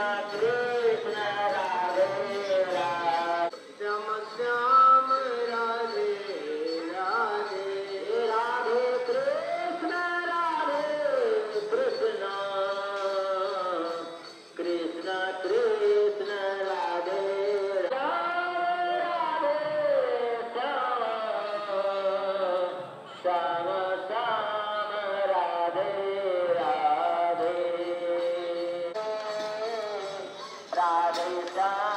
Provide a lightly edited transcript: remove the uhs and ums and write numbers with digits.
Krishna Radhe Radhe Shyam Shyam Radhe Radhe Radhe Krishna Krishna Krishna Radhe Radhe Shyam Shyam Radhe Radhe Radhe Shyam